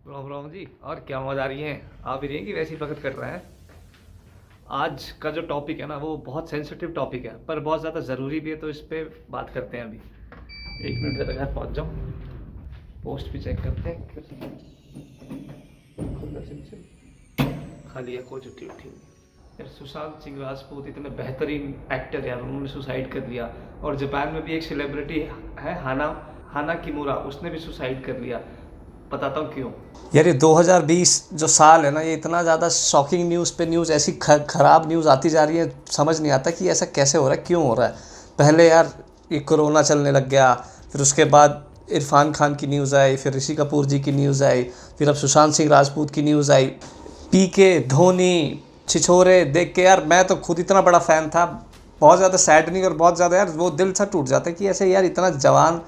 राम राम जी। और क्या आवाज़ आ रही है? आ भी रही है कि वैसे ही वक्त कट रहा है? आज का जो टॉपिक है ना वो बहुत सेंसिटिव टॉपिक है पर बहुत ज़्यादा ज़रूरी भी है, तो इस पे बात करते हैं अभी। 1 मिनट तक घर पहुँच जाऊँ। पोस्ट भी चेक करते हैं। खाली है, कोई छुट्टी उठी नहीं। यार सुशांत सिंह राजपूत इतने बेहतरीन एक्टर, यार उन्होंने सुसाइड कर लिया। और जापान में भी एक सेलिब्रिटी है, हाना हाना किमुरा, उसने भी सुसाइड कर लिया। बताता हूँ क्यों। यार ये 2020 जो साल है ना, ये इतना ज़्यादा शॉकिंग न्यूज़ पे न्यूज़, ऐसी ख़राब न्यूज़ आती जा रही है, समझ नहीं आता कि ऐसा कैसे हो रहा है, क्यों हो रहा है। पहले यार ये कोरोना चलने लग गया, फिर उसके बाद इरफान खान की न्यूज़ आई, फिर ऋषि कपूर जी की न्यूज़ आई, फिर अब सुशांत सिंह राजपूत की न्यूज़ आई। पीके, धोनी, छिछोरे देख के यार मैं तो खुद इतना बड़ा फ़ैन था। बहुत ज़्यादा सैडनिंग और बहुत ज़्यादा यार वो दिल सा टूट जाता है कि ऐसे यार इतना जवान,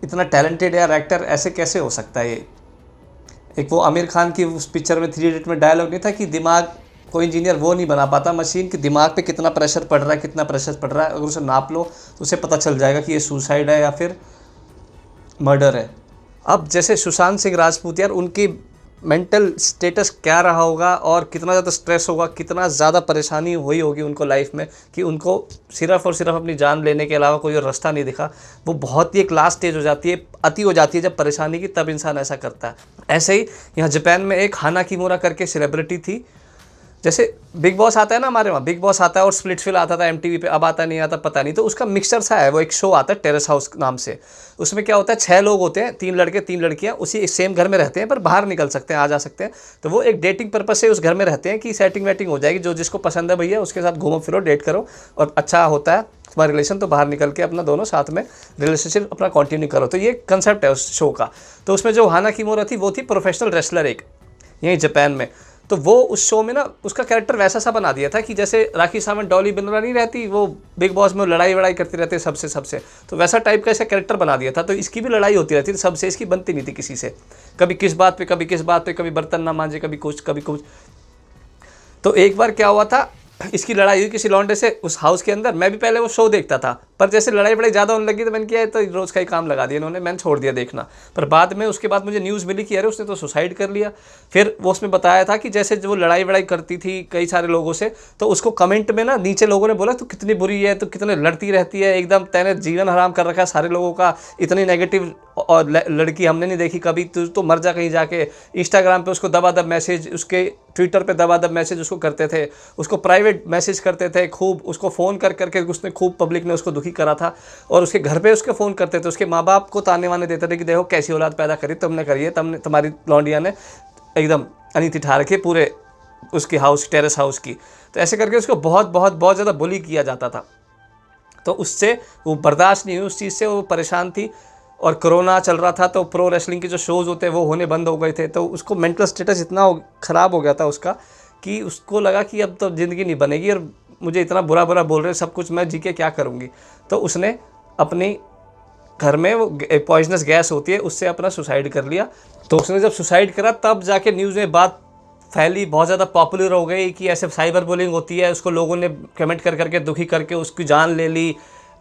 इतना टैलेंटेड यार एक्टर ऐसे कैसे हो सकता है ये। एक वो आमिर खान की उस पिक्चर में 3 इडियट में डायलॉग नहीं था कि दिमाग, कोई इंजीनियर वो नहीं बना पाता मशीन, कि दिमाग पे कितना प्रेशर पड़ रहा है, कितना प्रेशर पड़ रहा है, अगर उसे नाप लो तो उसे पता चल जाएगा कि ये सुसाइड है या फिर मर्डर है। अब जैसे सुशांत सिंह राजपूत, यार उनकी मेंटल स्टेटस क्या रहा होगा और कितना ज़्यादा स्ट्रेस होगा, कितना ज़्यादा परेशानी हुई होगी उनको लाइफ में, कि उनको सिर्फ और सिर्फ अपनी जान लेने के अलावा कोई और रास्ता नहीं दिखा। वो बहुत ही एक लास्ट स्टेज हो जाती है, अति हो जाती है जब परेशानी की, तब इंसान ऐसा करता है। ऐसे ही यहाँ जापान में एक हाना किमोरा करके सेलिब्रिटी थी। जैसे बिग बॉस आता है ना, हमारे वहाँ बिग बॉस आता है और स्प्लिट्सविल आता था एमटीवी पे, अब आता नहीं आता पता नहीं, तो उसका मिक्सचर सा है, वो एक शो आता है टेरेस हाउस नाम से। उसमें क्या होता है, 6 लोग होते हैं, 3 लड़के 3 लड़कियाँ, उसी एक सेम घर में रहते हैं पर बाहर निकल सकते हैं, आ जा सकते हैं। तो वो एक डेटिंग पर्पज से उस घर में रहते हैं कि सेटिंग वेटिंग हो जाएगी, जो जिसको पसंद है भैया उसके साथ घूमो फिरो, डेट करो, और अच्छा होता है तुम्हारा रिलेशन तो बाहर निकल के अपना दोनों साथ में रिलेशनशिप अपना कंटिन्यू करो। तो ये कंसेप्ट है उस शो का। तो उसमें जो हाना किमोरा थी वो थी प्रोफेशनल रेसलर एक, यहीं जापान में। तो वो उस शो में ना उसका कैरेक्टर वैसा सा बना दिया था कि जैसे राखी सावंत डॉली बिनोरा नहीं रहती, वो बिग बॉस में लड़ाई वड़ाई करती रहती है सबसे सबसे, तो वैसा टाइप का ऐसा कैरेक्टर बना दिया था। तो इसकी भी लड़ाई होती रहती थी सबसे, इसकी बनती नहीं थी किसी से, कभी किस बात पे, कभी किस बात पे, कभी बर्तन ना मांजे, कभी कुछ कभी कुछ। तो एक बार क्या हुआ था, इसकी लड़ाई हुई किसी लौंडे से उस हाउस के अंदर। मैं भी पहले वो शो देखता था, पर जैसे लड़ाई बड़ाई ज़्यादा होने लगी तो मैंने किया तो रोज़ का ही काम लगा दिया इन्होंने, मैंने छोड़ दिया देखना। पर बाद में उसके बाद मुझे न्यूज़ मिली कि अरे उसने तो सुसाइड कर लिया। फिर वो उसमें बताया था कि जैसे जो लड़ाई वड़ाई करती थी कई सारे लोगों से, तो उसको कमेंट में ना नीचे लोगों ने बोला तू कितनी बुरी है, तू कितने लड़ती रहती है, एकदम तैने जीवन हराम कर रखा है सारे लोगों का, इतनी नेगेटिव और लड़की हमने नहीं देखी कभी, तू तो मर जा कहीं जाके। इंस्टाग्राम पे उसको दबादब मैसेज, उसके ट्विटर पे दबादब मैसेज उसको करते थे, उसको प्राइवेट मैसेज करते थे खूब, उसको फ़ोन कर करके उसने खूब, पब्लिक ने उसको दुखी करा था। और उसके घर पे उसके फ़ोन करते थे, उसके माँ बाप को ताने वाने देते थे कि देखो कैसी औलाद पैदा करी तुमने, करिए तुमने, तुम्हारी लौंडिया ने एकदम अनिति ठा रखी पूरे उसकी हाउस, टेरेस हाउस की। तो ऐसे करके उसको बहुत बहुत बहुत ज़्यादा बुली किया जाता था। तो उससे वो बर्दाश्त नहीं हुई, उस चीज़ से वो परेशान थी। और कोरोना चल रहा था तो प्रो रेसलिंग के जो शोज़ होते हैं वो होने बंद हो गए थे, तो उसको मेंटल स्टेटस इतना ख़राब हो गया था उसका कि उसको लगा कि अब तो ज़िंदगी नहीं बनेगी और मुझे इतना बुरा बुरा बोल रहे हैं सब कुछ, मैं जी के क्या करूँगी। तो उसने अपनी घर में वो एक पॉइजनस गैस होती है उससे अपना सुसाइड कर लिया। तो उसने जब सुसाइड करा तब जाके न्यूज़ में बात फैली, बहुत ज़्यादा पॉपुलर हो गई कि ऐसे साइबर बुलिंग होती है, उसको लोगों ने कमेंट कर करके दुखी करके उसकी जान ले ली।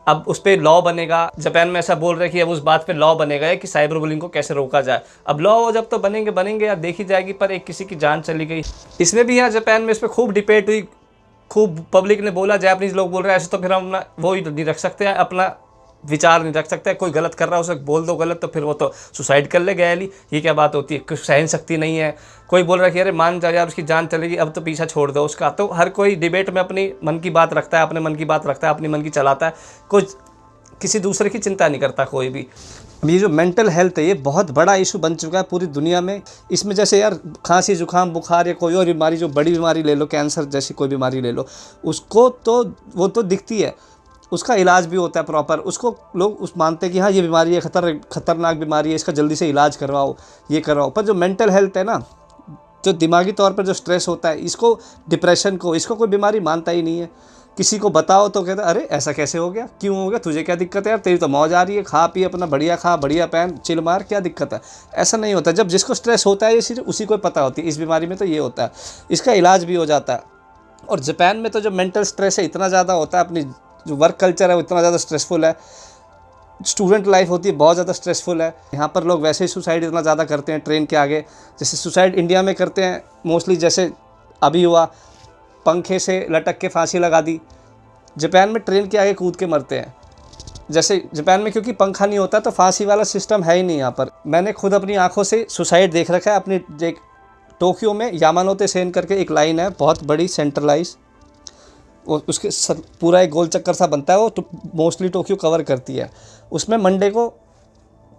अब उस पर लॉ बनेगा, जापान में ऐसा बोल रहे हैं कि अब उस बात पे लॉ बनेगा कि साइबर बुलिंग को कैसे रोका जाए। अब लॉ जब तो बनेंगे बनेंगे यार, देखी जाएगी, पर एक किसी की जान चली गई। इसमें भी यहाँ जापान में इस पर खूब डिबेट हुई, खूब पब्लिक ने बोला, जापानीज लोग बोल रहे हैं ऐसे तो फिर हम अपना वो ही नहीं रख सकते, अपना विचार नहीं रख सकते, कोई गलत कर रहा है उसे बोल दो गलत तो फिर वो तो सुसाइड कर ले गया, ये क्या बात होती है, कुछ सहन शक्ति नहीं है। कोई बोल रहा है कि अरे मान जा यार उसकी जान चलेगी अब तो पीछा छोड़ दो उसका। तो हर कोई डिबेट में अपनी मन की बात रखता है, अपने मन की बात रखता है, अपनी मन की चलाता है, कुछ किसी दूसरे की चिंता नहीं करता कोई भी। अब ये जो मेंटल हेल्थ है ये बहुत बड़ा इशू बन चुका है पूरी दुनिया में। इसमें जैसे यार खांसी जुकाम बुखार या कोई और बीमारी, जो बड़ी बीमारी ले लो, कैंसर जैसी कोई बीमारी ले लो, उसको तो वो तो दिखती है, उसका इलाज भी होता है प्रॉपर, उसको लोग उस मानते हैं कि हाँ ये बीमारी है, खतरनाक बीमारी है, इसका जल्दी से इलाज करवाओ, ये करवाओ। पर जो मेंटल हेल्थ है ना, जो दिमागी तौर पर जो स्ट्रेस होता है, इसको, डिप्रेशन को, इसको कोई बीमारी मानता ही नहीं है। किसी को बताओ तो कहता है अरे ऐसा कैसे हो गया, क्यों हो गया, तुझे क्या दिक्कत है यार, तेरी तो मौज आ रही है, खा पी अपना, बढ़िया खा बढ़िया पहन चिल मार, क्या दिक्कत है। ऐसा नहीं होता। जब जिसको स्ट्रेस होता है ये सिर्फ उसी को पता होती है, इस बीमारी में तो ये होता है, इसका इलाज भी हो जाता है। और जापान में तो जो मेंटल स्ट्रेस है इतना ज़्यादा होता है, अपनी जो वर्क कल्चर है वो इतना ज़्यादा स्ट्रेसफुल है। स्टूडेंट लाइफ होती है बहुत ज़्यादा स्ट्रेसफुल है। यहाँ पर लोग वैसे ही सुसाइड इतना ज़्यादा करते हैं ट्रेन के आगे, जैसे सुसाइड इंडिया में करते हैं मोस्टली, जैसे अभी हुआ पंखे से लटक के फांसी लगा दी। जापान में ट्रेन के आगे कूद के मरते हैं। जैसे जापान में क्योंकि पंखा नहीं होता तो फांसी वाला सिस्टम है ही नहीं यहाँ पर। मैंने खुद अपनी आंखों से सुसाइड देख रखा है अपनी। एक टोक्यो में यामानोते सेन करके एक लाइन है बहुत बड़ी सेंट्रलाइज, उसके पूरा एक गोल चक्कर सा बनता है, वो तो मोस्टली टोक्यो कवर करती है। उसमें मंडे को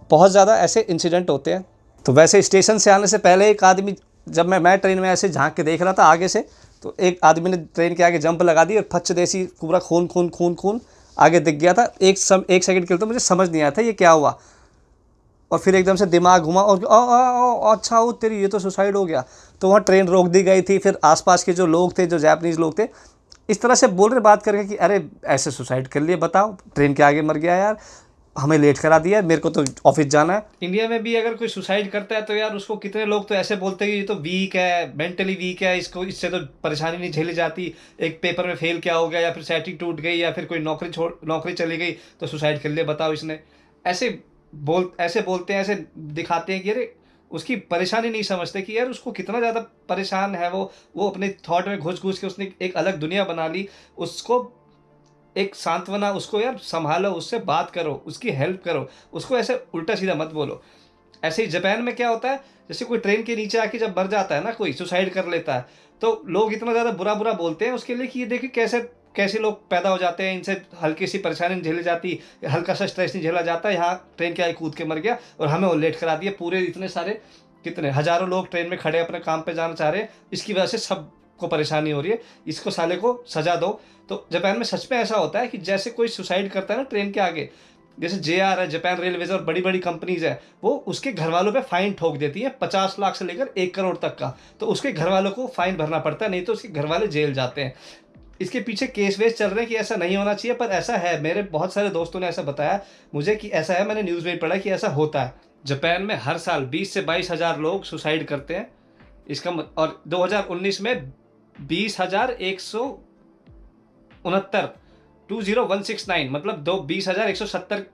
बहुत ज़्यादा ऐसे इंसिडेंट होते हैं। तो वैसे स्टेशन से आने से पहले एक आदमी, जब मैं ट्रेन में ऐसे झांक के देख रहा था आगे से, तो एक आदमी ने ट्रेन के आगे जंप लगा दी और फच देसी पूरा खून खून खून खून आगे दिख गया था। एक सेकंड के लिए तो मुझे समझ नहीं आया था ये क्या हुआ, और फिर एकदम से दिमाग घुमा और अच्छा वो तेरी ये तो सुसाइड हो गया। तो वहाँ ट्रेन रोक दी गई थी। फिर आसपास के जो लोग थे, जो जापानीज़ लोग थे, इस तरह से बोल रहे बात करके कि अरे ऐसे सुसाइड कर लिए, बताओ ट्रेन के आगे मर गया यार, हमें लेट करा दिया, मेरे को तो ऑफिस जाना है। इंडिया में भी अगर कोई सुसाइड करता है तो यार उसको कितने लोग तो ऐसे बोलते हैं कि ये तो वीक है, मेंटली वीक है, इसको इससे तो परेशानी नहीं झेली जाती, एक पेपर में फेल क्या हो गया, या फिर सेटिंग टूट गई, या फिर कोई नौकरी चली गई तो सुसाइड कर लिया, बताओ इसने। ऐसे बोलते हैं, ऐसे दिखाते हैं कि अरे उसकी परेशानी नहीं समझते कि यार उसको कितना ज़्यादा परेशान है, वो अपने थॉट में घुस घुस के उसने एक अलग दुनिया बना ली। उसको एक सांत्वना, उसको यार संभालो, उससे बात करो, उसकी हेल्प करो, उसको ऐसे उल्टा सीधा मत बोलो। ऐसे ही जापान में क्या होता है, जैसे कोई ट्रेन के नीचे आके जब मर जाता है ना, कोई सुसाइड कर लेता है, तो लोग इतना ज़्यादा बुरा बुरा बोलते हैं उसके लिए कि ये देखिए कैसे कैसे लोग पैदा हो जाते हैं, इनसे हल्की सी परेशानी नहीं झेली जाती, हल्का सा स्ट्रेस नहीं झेला जाता, यहाँ ट्रेन के आगे कूद के मर गया और हमें वो लेट करा दिया। पूरे इतने सारे कितने हज़ारों लोग ट्रेन में खड़े अपने काम पे जाना चाह रहे हैं, इसकी वजह से सबको परेशानी हो रही है, इसको साले को सजा दो। तो जापान में सच में ऐसा होता है कि जैसे कोई सुसाइड करता है ना ट्रेन के आगे, जैसे जेआर है, जापान रेलवेज और बड़ी बड़ी कंपनीज है, वो उसके घर वालों पे फाइन ठोक देती है 50 लाख से लेकर 1 करोड़ तक का। तो उसके घर वालों को फाइन भरना पड़ता है, नहीं तो उसके घर वाले जेल जाते हैं। इसके पीछे केस वेस चल रहे हैं कि ऐसा नहीं होना चाहिए, पर ऐसा है। मेरे बहुत सारे दोस्तों ने ऐसा बताया मुझे कि ऐसा है, मैंने न्यूज़ में पढ़ा कि ऐसा होता है। जापान में हर साल 20 से 22 हज़ार लोग सुसाइड करते हैं। और 2019 में 20,169 20,169 मतलब 20,170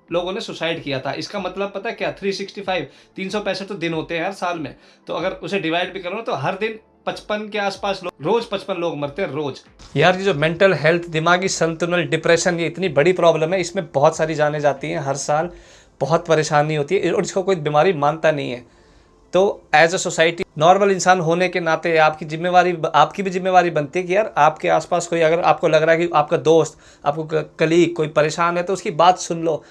लोगों ने सुसाइड किया था। इसका मतलब पता है क्या, 365 365 तो दिन होते हैं हर साल में, तो अगर उसे डिवाइड भी करो तो हर दिन 55 के आसपास लोग, रोज 55 लोग मरते हैं रोज। यार ये जो मेंटल हेल्थ, दिमागी संतुलन, डिप्रेशन, ये इतनी बड़ी प्रॉब्लम है, इसमें बहुत सारी जानें जाती हैं हर साल, बहुत परेशानी होती है और इसको कोई बीमारी मानता नहीं है। तो एज अ सोसाइटी, नॉर्मल इंसान होने के नाते आपकी भी जिम्मेवारी बनती है कि यार आपके आसपास कोई, अगर आपको लग रहा है कि आपका दोस्त, आपको कलीग कोई परेशान है, तो उसकी बात सुन लो।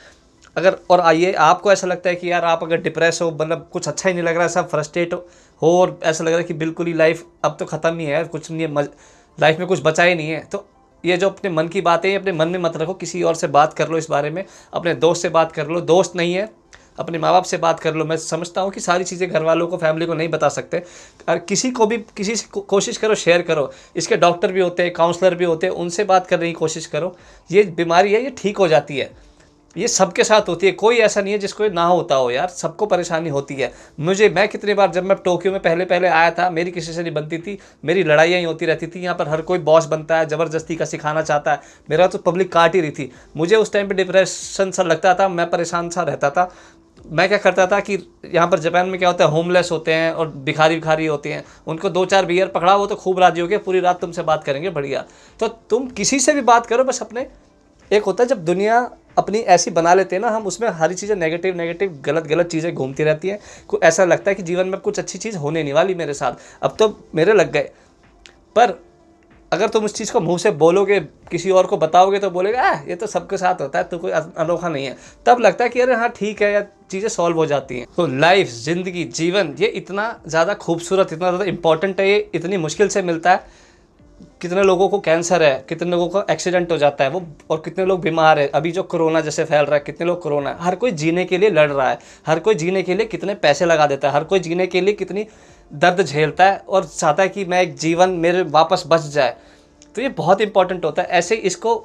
अगर और आइए आपको ऐसा लगता है कि यार आप अगर डिप्रेस हो, मतलब कुछ अच्छा ही नहीं लग रहा है, सब फ्रस्ट्रेट हो और ऐसा लग रहा है कि बिल्कुल ही लाइफ अब तो ख़त्म ही है, कुछ नहीं है, लाइफ में कुछ बचा ही नहीं है, तो ये जो अपने मन की बातें अपने मन में मत रखो, किसी और से बात कर लो इस बारे में, अपने दोस्त से बात कर लो, दोस्त नहीं है अपने माँ बाप से बात कर लो। मैं समझता हूँ कि सारी चीज़ें घर वालों को, फैमिली को नहीं बता सकते, और किसी से कोशिश करो, शेयर करो। इसके डॉक्टर भी होते हैं, काउंसलर भी होते हैं, उनसे बात करने की कोशिश करो। ये बीमारी है, ये ठीक हो जाती है, ये सबके साथ होती है, कोई ऐसा नहीं है जिसको ना होता हो यार, सबको परेशानी होती है। मैं कितनी बार, जब मैं टोक्यो में पहले आया था, मेरी किसी से नहीं बनती थी, मेरी लड़ाइयाँ ही होती रहती थी। यहाँ पर हर कोई बॉस बनता है, ज़बरदस्ती का सिखाना चाहता है, मेरा तो पब्लिक काट ही रही थी। मुझे उस टाइम पे डिप्रेशन सा लगता था, मैं परेशान सा रहता था। मैं क्या करता था कि यहाँ पर जापान में क्या होता है, होमलेस होते हैं और भिखारी होते हैं, उनको 2-4 बियर पकड़ा, वो तो खूब राजी हो गए, पूरी रात तुमसे बात करेंगे, बढ़िया। तो तुम किसी से भी बात करो, बस अपने, एक होता है जब दुनिया अपनी ऐसी बना लेते हैं ना हम, उसमें हर चीज़ें नेगेटिव गलत चीज़ें घूमती रहती हैं, को ऐसा लगता है कि जीवन में कुछ अच्छी चीज़ होने नहीं वाली मेरे साथ, अब तो मेरे लग गए। पर अगर तुम उस चीज़ को मुंह से बोलोगे, किसी और को बताओगे, तो बोलेगा ये तो सबके साथ होता है, तो कोई अनोखा नहीं है। तब लगता है कि अरे हाँ ठीक है यार, चीज़ें सॉल्व हो जाती हैं। तो लाइफ, ज़िंदगी, जीवन, ये इतना ज़्यादा खूबसूरत, इतना ज़्यादा इंपॉर्टेंट है, ये इतनी मुश्किल से मिलता है। कितने लोगों को कैंसर है, कितने लोगों को एक्सीडेंट हो जाता है वो, और कितने लोग बीमार है। अभी जो कोरोना जैसे फैल रहा है, कितने लोग कोरोना है, हर कोई जीने के लिए लड़ रहा है, हर कोई जीने के लिए कितने पैसे लगा देता है, हर कोई जीने के लिए कितनी दर्द झेलता है और चाहता है कि मैं एक जीवन मेरे वापस बच जाए। तो ये बहुत इंपॉर्टेंट होता है। ऐसे इसको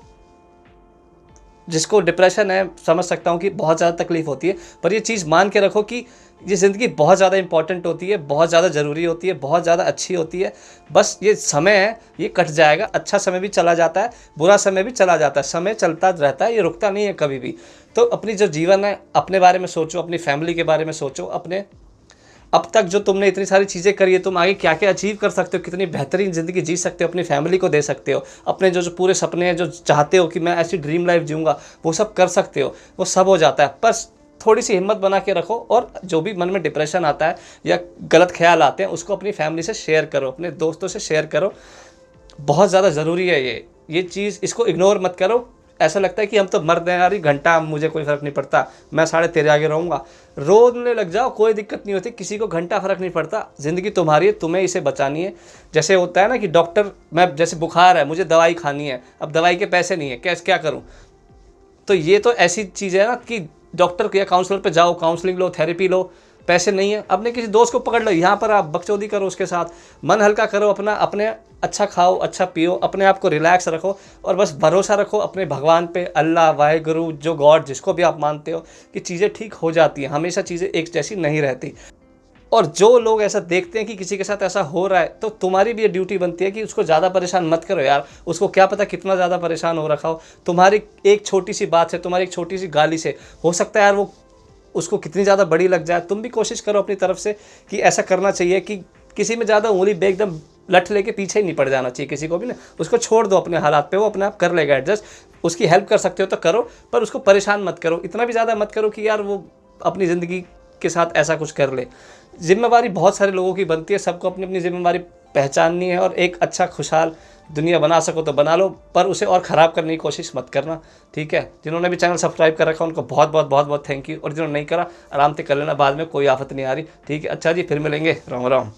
जिसको डिप्रेशन है समझ सकता हूँ कि बहुत ज़्यादा तकलीफ़ होती है, पर ये चीज़ मान के रखो कि ये ज़िंदगी बहुत ज़्यादा इंपॉर्टेंट होती है, बहुत ज़्यादा ज़रूरी होती है, बहुत ज़्यादा अच्छी होती है। बस ये समय है, ये कट जाएगा, अच्छा समय भी चला जाता है, बुरा समय भी चला जाता है, समय चलता रहता है, ये रुकता नहीं है कभी भी। तो अपनी जो जीवन है अपने बारे में सोचो, अपनी फैमिली के बारे में सोचो, अपने अब तक जो तुमने इतनी सारी चीज़ें करी है, तुम आगे क्या क्या अचीव कर सकते हो, कितनी बेहतरीन ज़िंदगी जी सकते हो, अपनी फैमिली को दे सकते हो, अपने जो जो पूरे सपने हैं, जो चाहते हो कि मैं ऐसी ड्रीम लाइफ जीऊँगा, वो सब कर सकते हो, वो सब हो जाता है। बस थोड़ी सी हिम्मत बना के रखो, और जो भी मन में डिप्रेशन आता है या गलत ख्याल आते हैं, उसको अपनी फैमिली से शेयर करो, अपने दोस्तों से शेयर करो। बहुत ज़्यादा ज़रूरी है ये चीज़, इसको इग्नोर मत करो। ऐसा लगता है कि हम तो मर्द हैं यार, घंटा मुझे कोई फ़र्क नहीं पड़ता, मैं साढ़े तेरे आगे रहूँगा। रोने लग जाओ, कोई दिक्कत नहीं होती, किसी को घंटा फ़र्क नहीं पड़ता। ज़िंदगी तुम्हारी है, तुम्हें इसे बचानी है। जैसे होता है ना कि डॉक्टर, मैं जैसे बुखार है, मुझे दवाई खानी है, अब दवाई के पैसे नहीं है, क्या करूँ? तो ये तो ऐसी चीज़ है ना कि डॉक्टर या काउंसलर पे जाओ, काउंसलिंग लो, थेरेपी लो, पैसे नहीं है, अपने किसी दोस्त को पकड़ लो, यहाँ पर आप बकचोदी करो उसके साथ, मन हल्का करो अपना, अपने अच्छा खाओ, अच्छा पियो, अपने आप को रिलैक्स रखो, और बस भरोसा रखो अपने भगवान पे, अल्लाह, वाहेगुरु, जो गॉड, जिसको भी आप मानते हो, कि चीज़ें ठीक हो जाती हैं। हमेशा चीज़ें एक जैसी नहीं रहती। और जो लोग ऐसा देखते हैं कि किसी के साथ ऐसा हो रहा है, तो तुम्हारी भी ये ड्यूटी बनती है कि उसको ज़्यादा परेशान मत करो यार। उसको क्या पता कितना ज़्यादा परेशान हो रखा हो, तुम्हारी एक छोटी सी बात से, तुम्हारी एक छोटी सी गाली से, हो सकता है यार वो उसको कितनी ज़्यादा बड़ी लग जाए। तुम भी कोशिश करो अपनी तरफ से कि ऐसा करना चाहिए कि किसी में ज़्यादा उंगली एकदम लठ लेके पीछे ही नहीं पड़ जाना चाहिए किसी को भी ना। उसको छोड़ दो अपने हालात पे, वो अपने आप कर लेगा एडजस्ट। उसकी हेल्प कर सकते हो तो करो, पर उसको परेशान मत करो, इतना भी ज़्यादा मत करो कि यार वो अपनी ज़िंदगी के साथ ऐसा कुछ कर ले। जिम्मेवारी बहुत सारे लोगों की बनती है, सबको अपनी अपनी जिम्मेवारी पहचाननी है, और एक अच्छा खुशहाल दुनिया बना सको तो बना लो, पर उसे और ख़राब करने की कोशिश मत करना, ठीक है। जिन्होंने भी चैनल सब्सक्राइब कर रखा है उनको बहुत बहुत बहुत बहुत थैंक यू, और जिन्होंने नहीं करा आराम से कर लेना, बाद में कोई आफत नहीं आ रही, ठीक है। अच्छा जी, फिर मिलेंगे, राम राम।